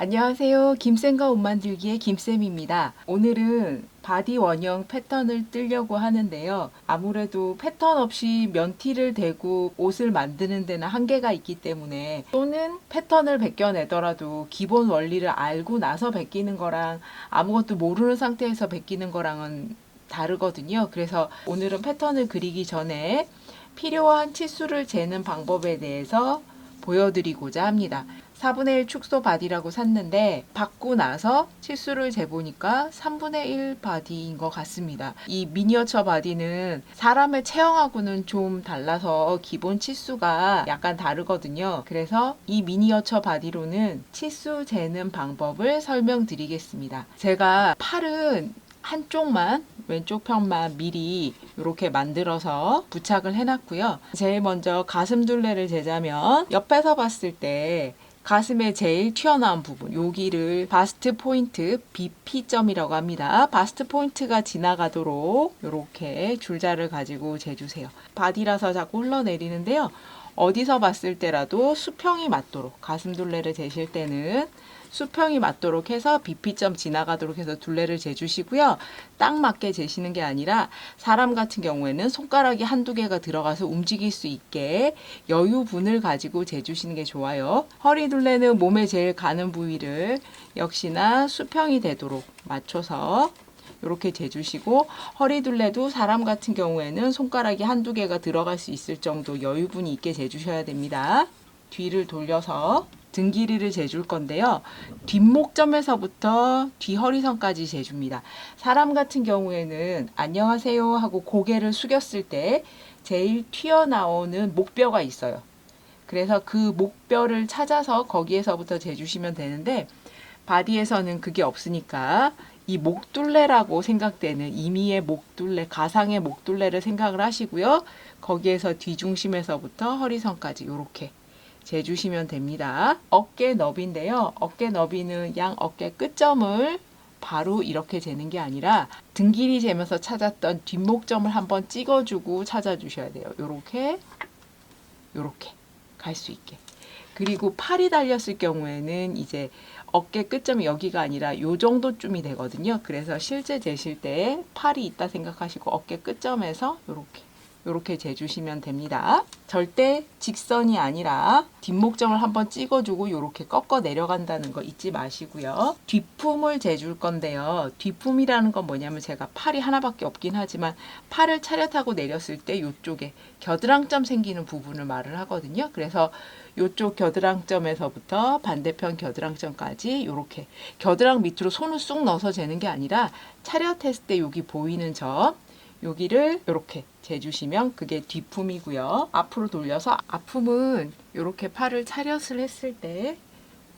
안녕하세요. 김쌤과 옷 만들기의 김쌤입니다. 오늘은 바디 원형 패턴을 뜨려고 하는데요. 아무래도 패턴 없이 면티를 대고 옷을 만드는 데는 한계가 있기 때문에, 또는 패턴을 벗겨내더라도 기본 원리를 알고 나서 벗기는 거랑 아무것도 모르는 상태에서 벗기는 거랑은 다르거든요. 그래서 오늘은 패턴을 그리기 전에 필요한 치수를 재는 방법에 대해서 보여드리고자 합니다. 4분의 1 축소 바디라고 샀는데 받고 나서 치수를 재보니까 3분의 1 바디인 것 같습니다. 이 미니어처 바디는 사람의 체형하고는 좀 달라서 기본 치수가 약간 다르거든요. 그래서 이 미니어처 바디로는 치수 재는 방법을 설명드리겠습니다. 제가 팔은 한쪽만, 왼쪽 편만 미리 이렇게 만들어서 부착을 해놨고요. 제일 먼저 가슴 둘레를 재자면 옆에서 봤을 때 가슴에 제일 튀어나온 부분, 여기를 바스트 포인트 BP점이라고 합니다. 바스트 포인트가 지나가도록 이렇게 줄자를 가지고 재주세요. 바디라서 자꾸 흘러내리는데요. 어디서 봤을 때라도 수평이 맞도록, 가슴 둘레를 재실 때는 수평이 맞도록 해서 BP점 지나가도록 해서 둘레를 재주시고요. 딱 맞게 재시는 게 아니라 사람 같은 경우에는 손가락이 한두 개가 들어가서 움직일 수 있게 여유분을 가지고 재주시는 게 좋아요. 허리 둘레는 몸에 제일 가는 부위를 역시나 수평이 되도록 맞춰서 이렇게 재주시고, 허리 둘레도 사람 같은 경우에는 손가락이 한두 개가 들어갈 수 있을 정도 여유분이 있게 재주셔야 됩니다. 뒤를 돌려서 등 길이를 재줄 건데요. 뒷목점에서부터 뒤허리선까지 재줍니다. 사람 같은 경우에는 안녕하세요 하고 고개를 숙였을 때 제일 튀어나오는 목뼈가 있어요. 그래서 그 목뼈를 찾아서 거기에서부터 재주시면 되는데, 바디에서는 그게 없으니까 이 목둘레라고 생각되는 임의의 목둘레, 가상의 목둘레를 생각을 하시고요. 거기에서 뒤중심에서부터 허리선까지 이렇게 재주시면 됩니다. 어깨 너비인데요. 어깨 너비는 양 어깨 끝점을 바로 이렇게 재는 게 아니라 등 길이 재면서 찾았던 뒷목점을 한번 찍어주고 찾아주셔야 돼요. 요렇게 갈 수 있게. 그리고 팔이 달렸을 경우에는 이제 어깨 끝점이 여기가 아니라 요 정도쯤이 되거든요. 그래서 실제 재실 때 팔이 있다 생각하시고 어깨 끝점에서 요렇게 재주시면 됩니다. 절대 직선이 아니라 뒷목점을 한번 찍어주고 요렇게 꺾어 내려간다는 거 잊지 마시고요. 뒷품을 재줄 건데요. 뒷품이라는 건 뭐냐면, 제가 팔이 하나밖에 없긴 하지만 팔을 차렷하고 내렸을 때 요쪽에 겨드랑점 생기는 부분을 말을 하거든요. 그래서 요쪽 겨드랑점에서부터 반대편 겨드랑점까지 요렇게 겨드랑 밑으로 손을 쑥 넣어서 재는 게 아니라 차렷했을 때 여기 보이는 점, 여기를 이렇게 재주시면 그게 뒷품이고요. 앞으로 돌려서 앞품은 이렇게 팔을 차렷을 했을 때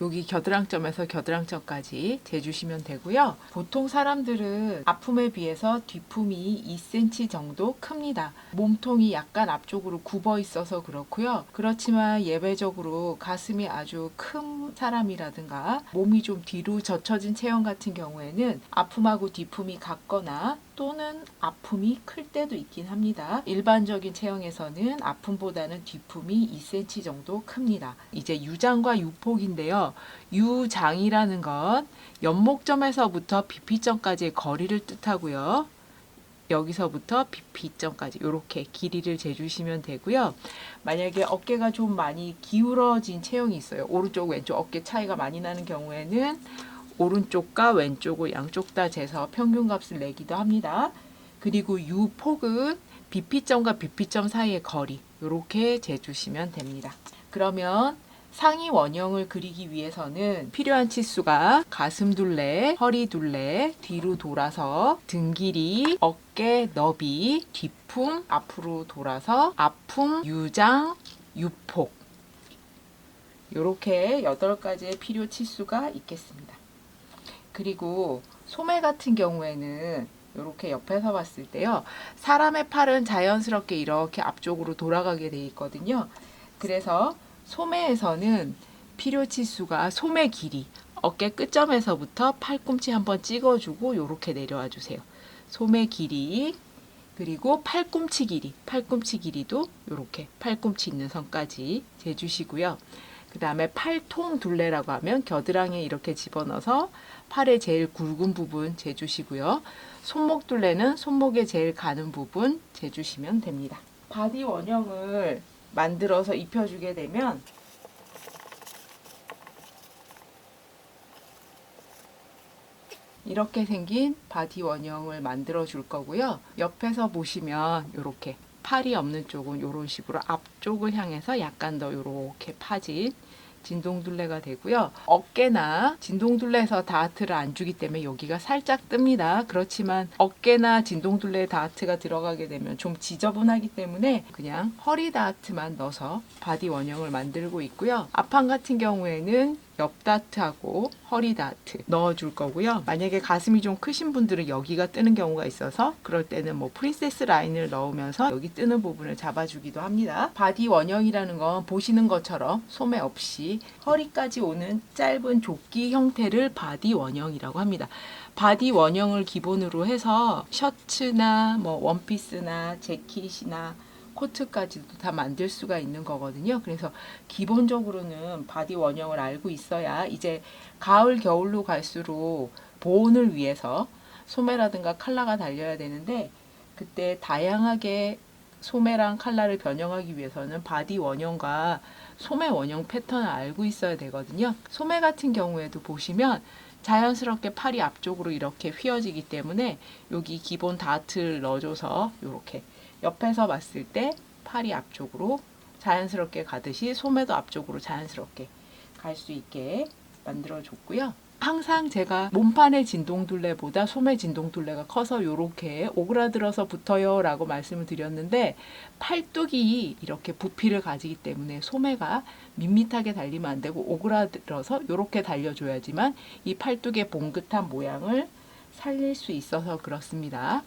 여기 겨드랑점에서 겨드랑점까지 재주시면 되고요. 보통 사람들은 앞품에 비해서 뒷품이 2cm 정도 큽니다. 몸통이 약간 앞쪽으로 굽어 있어서 그렇고요. 그렇지만 예외적으로 가슴이 아주 큰 사람이라든가 몸이 좀 뒤로 젖혀진 체형 같은 경우에는 앞품하고 뒷품이 같거나 또는 앞품이 클 때도 있긴 합니다. 일반적인 체형에서는 앞품보다는 뒷품이 2cm 정도 큽니다. 이제 유장과 유폭인데요. 유장이라는 건 연목점에서부터 BP점까지의 거리를 뜻하고요. 여기서부터 BP점까지 이렇게 길이를 재주시면 되고요. 만약에 어깨가 좀 많이 기울어진 체형이 있어요. 오른쪽 왼쪽 어깨 차이가 많이 나는 경우에는 오른쪽과 왼쪽을 양쪽 다 재서 평균값을 내기도 합니다. 그리고 유폭은 BP점과 BP점 사이의 거리 이렇게 재주시면 됩니다. 그러면 상의 원형을 그리기 위해서는 필요한 치수가 가슴 둘레, 허리 둘레, 뒤로 돌아서 등 길이, 어깨 너비, 뒷품, 앞으로 돌아서 앞품, 유장, 유폭, 이렇게 8가지의 필요 치수가 있겠습니다. 그리고 소매 같은 경우에는 이렇게 옆에서 봤을 때요. 사람의 팔은 자연스럽게 이렇게 앞쪽으로 돌아가게 돼 있거든요. 그래서 소매에서는 필요 치수가 소매 길이, 어깨 끝점에서부터 팔꿈치 한번 찍어주고 이렇게 내려와 주세요. 소매 길이, 그리고 팔꿈치 길이도 이렇게 팔꿈치 있는 선까지 재주시고요. 그 다음에 팔통 둘레라고 하면 겨드랑이에 이렇게 집어넣어서 팔의 제일 굵은 부분 재주시고요. 손목 둘레는 손목에 제일 가는 부분 재주시면 됩니다. 바디 원형을 만들어서 입혀주게 되면 이렇게 생긴 바디 원형을 만들어 줄 거고요. 옆에서 보시면 이렇게 팔이 없는 쪽은 이런 식으로 앞쪽을 향해서 약간 더 이렇게 파진 진동둘레가 되고요. 어깨나 진동둘레에서 다하트를 안 주기 때문에 여기가 살짝 뜹니다. 그렇지만 어깨나 진동둘레에 다하트가 들어가게 되면 좀 지저분하기 때문에 그냥 허리 다하트만 넣어서 바디 원형을 만들고 있고요. 앞판 같은 경우에는 옆 다트하고 허리 다트 넣어줄 거고요. 만약에 가슴이 좀 크신 분들은 여기가 뜨는 경우가 있어서 그럴 때는 뭐 프린세스 라인을 넣으면서 여기 뜨는 부분을 잡아주기도 합니다. 바디 원형이라는 건 보시는 것처럼 소매 없이 허리까지 오는 짧은 조끼 형태를 바디 원형이라고 합니다. 바디 원형을 기본으로 해서 셔츠나 뭐 원피스나 재킷이나 코트까지도 다 만들 수가 있는 거거든요. 그래서 기본적으로는 바디 원형을 알고 있어야 이제 가을 겨울로 갈수록 보온을 위해서 소매라든가 컬러가 달려야 되는데 그때 다양하게 소매랑 컬러를 변형하기 위해서는 바디 원형과 소매 원형 패턴을 알고 있어야 되거든요. 소매 같은 경우에도 보시면 자연스럽게 팔이 앞쪽으로 이렇게 휘어지기 때문에 여기 기본 다트를 넣어줘서 이렇게 옆에서 봤을 때 팔이 앞쪽으로 자연스럽게 가듯이 소매도 앞쪽으로 자연스럽게 갈 수 있게 만들어 줬고요. 항상 제가 몸판의 진동둘레보다 소매 진동둘레가 커서 이렇게 오그라들어서 붙어요 라고 말씀을 드렸는데 팔뚝이 이렇게 부피를 가지기 때문에 소매가 밋밋하게 달리면 안 되고 오그라들어서 이렇게 달려줘야지만 이 팔뚝의 봉긋한 모양을 살릴 수 있어서 그렇습니다.